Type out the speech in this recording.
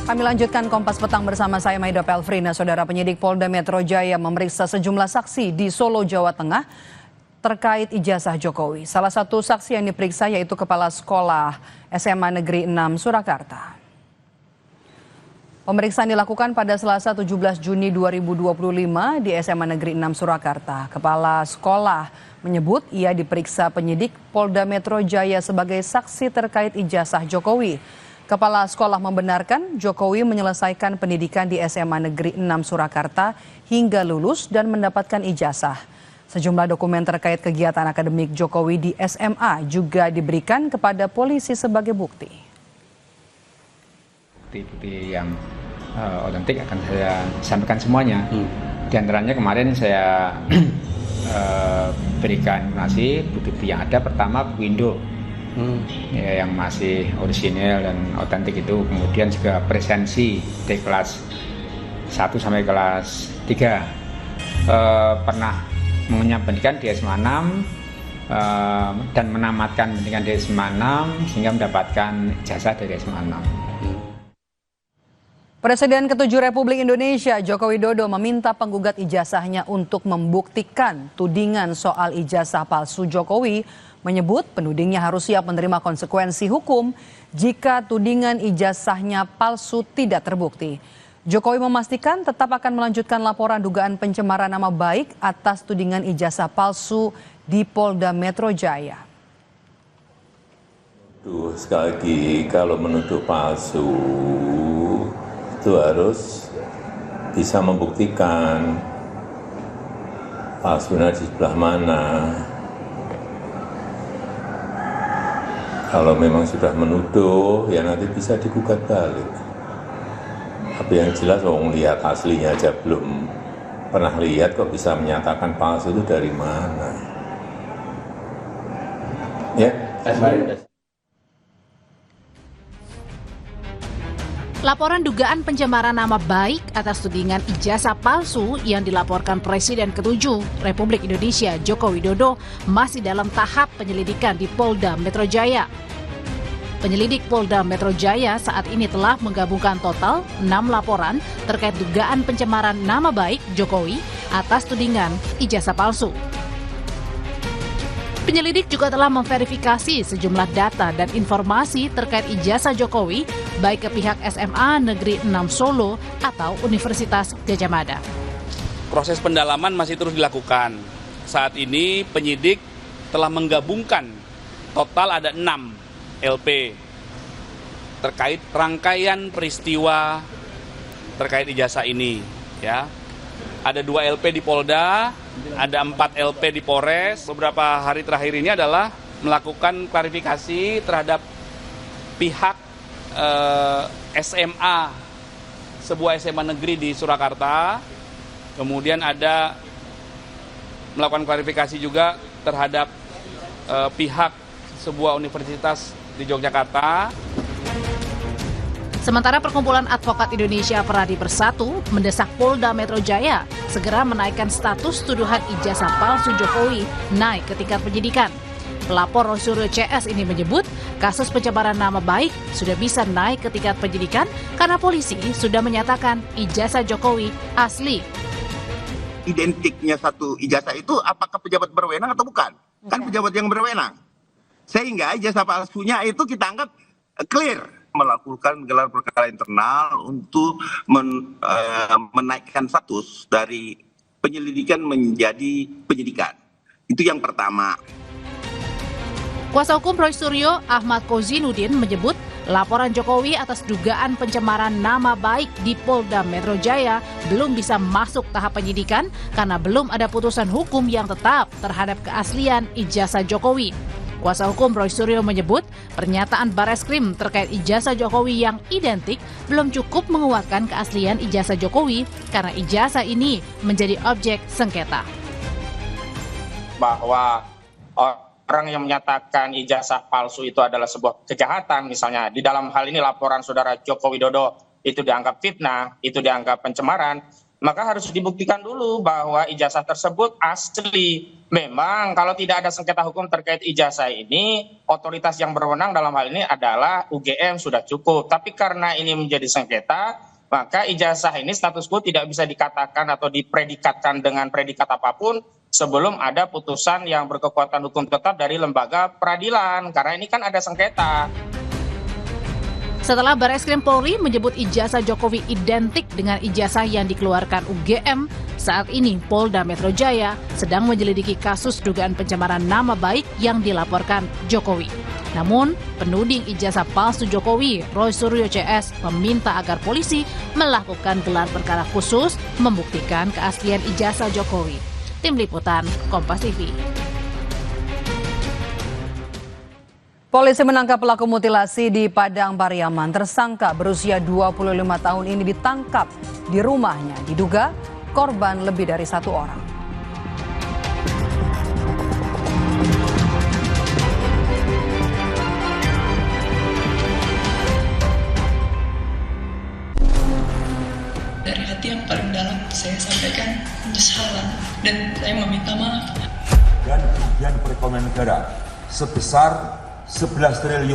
Kami lanjutkan Kompas Petang bersama saya Maida Pelfrina. Saudara, penyidik Polda Metro Jaya memeriksa sejumlah saksi di Solo, Jawa Tengah terkait ijazah Jokowi. Salah satu saksi yang diperiksa yaitu Kepala Sekolah SMA Negeri 6 Surakarta. Pemeriksaan dilakukan pada Selasa 17 Juni 2025 di SMA Negeri 6 Surakarta. Kepala sekolah menyebut ia diperiksa penyidik Polda Metro Jaya sebagai saksi terkait ijazah Jokowi. Kepala sekolah membenarkan Jokowi menyelesaikan pendidikan di SMA Negeri 6 Surakarta hingga lulus dan mendapatkan ijazah. Sejumlah dokumen terkait kegiatan akademik Jokowi di SMA juga diberikan kepada polisi sebagai bukti. Bukti-bukti yang otentik akan saya sampaikan semuanya. Di antaranya kemarin saya berikan informasi bukti-bukti yang ada. Pertama Windows. Ya, yang masih orisinil dan otentik itu, kemudian juga presensi dari kelas 1 sampai kelas 3 pernah mengenyam pendidikan di SMA 6 dan menamatkan pendidikan di SMA 6 sehingga mendapatkan ijazah dari SMA 6. Presiden ke-7 Republik Indonesia Joko Widodo meminta penggugat ijazahnya untuk membuktikan tudingan soal ijazah palsu Jokowi. Menyebut penudingnya harus siap menerima konsekuensi hukum jika tudingan ijazahnya palsu tidak terbukti. Jokowi memastikan tetap akan melanjutkan laporan dugaan pencemaran nama baik atas tudingan ijazah palsu di Polda Metro Jaya. Sekali lagi, kalau menuduh palsu itu harus bisa membuktikan palsunya di sebelah mana. Kalau memang sudah menuduh, ya nanti bisa digugat balik. Tapi yang jelas, lihat aslinya aja belum pernah lihat, kok bisa menyatakan palsu itu dari mana? Ya. Laporan dugaan pencemaran nama baik atas tudingan ijazah palsu yang dilaporkan Presiden ke-7 Republik Indonesia Joko Widodo masih dalam tahap penyelidikan di Polda Metro Jaya. Penyelidik Polda Metro Jaya saat ini telah menggabungkan total 6 laporan terkait dugaan pencemaran nama baik Jokowi atas tudingan ijazah palsu. Penyelidik juga telah memverifikasi sejumlah data dan informasi terkait ijazah Jokowi baik ke pihak SMA Negeri 6 Solo atau Universitas Gadjah Mada. Proses pendalaman masih terus dilakukan. Saat ini penyidik telah menggabungkan total ada 6 LP terkait rangkaian peristiwa terkait ijazah ini. Ya. Ada 2 LP di Polda, ada 4 LP di Polres. Beberapa hari terakhir ini adalah melakukan klarifikasi terhadap pihak SMA, sebuah SMA negeri di Surakarta. Kemudian ada melakukan klarifikasi juga terhadap pihak sebuah universitas di Yogyakarta. Sementara Perkumpulan Advokat Indonesia Peradi Bersatu mendesak Polda Metro Jaya segera menaikkan status tuduhan ijazah palsu Jokowi naik ke tingkat penyidikan. Pelapor Rosario CS ini menyebut kasus pencemaran nama baik sudah bisa naik ke tingkat penyidikan karena polisi sudah menyatakan ijazah Jokowi asli. Identiknya satu ijazah itu apakah pejabat berwenang atau bukan? Kan pejabat yang berwenang. Sehingga ijazah palsunya itu kita anggap clear. Melakukan gelar perkara internal untuk menaikkan status dari penyelidikan menjadi penyidikan. Itu yang pertama. Kuasa hukum Roy Suryo, Ahmad Kozinudin, menyebut laporan Jokowi atas dugaan pencemaran nama baik di Polda Metro Jaya belum bisa masuk tahap penyidikan karena belum ada putusan hukum yang tetap terhadap keaslian ijazah Jokowi. Kuasa hukum Roy Suryo menyebut pernyataan Bareskrim terkait ijazah Jokowi yang identik belum cukup menguatkan keaslian ijazah Jokowi karena ijazah ini menjadi objek sengketa. Bahwa orang yang menyatakan ijazah palsu itu adalah sebuah kejahatan, misalnya di dalam hal ini laporan saudara Joko Widodo itu dianggap fitnah, itu dianggap pencemaran, maka harus dibuktikan dulu bahwa ijazah tersebut asli. Memang kalau tidak ada sengketa hukum terkait ijazah ini, otoritas yang berwenang dalam hal ini adalah UGM sudah cukup. Tapi karena ini menjadi sengketa, maka ijazah ini status quo tidak bisa dikatakan atau dipredikatkan dengan predikat apapun sebelum ada putusan yang berkekuatan hukum tetap dari lembaga peradilan. Karena ini kan ada sengketa. Setelah Barreskrim Polri menyebut ijazah Jokowi identik dengan ijazah yang dikeluarkan UGM, saat ini Polda Metro Jaya sedang menyelidiki kasus dugaan pencemaran nama baik yang dilaporkan Jokowi. Namun, penuding ijazah palsu Jokowi, Roy Suryo CS, meminta agar polisi melakukan gelar perkara khusus membuktikan keaslian ijazah Jokowi. Tim Liputan, Kompas TV. Polisi menangkap pelaku mutilasi di Padang Pariaman. Tersangka berusia 25 tahun ini ditangkap di rumahnya. Diduga korban lebih dari 1 orang. Dari hati yang paling dalam saya sampaikan penyesalan dan saya meminta maaf. Dan kerugian perekonomian negara sebesar 11.800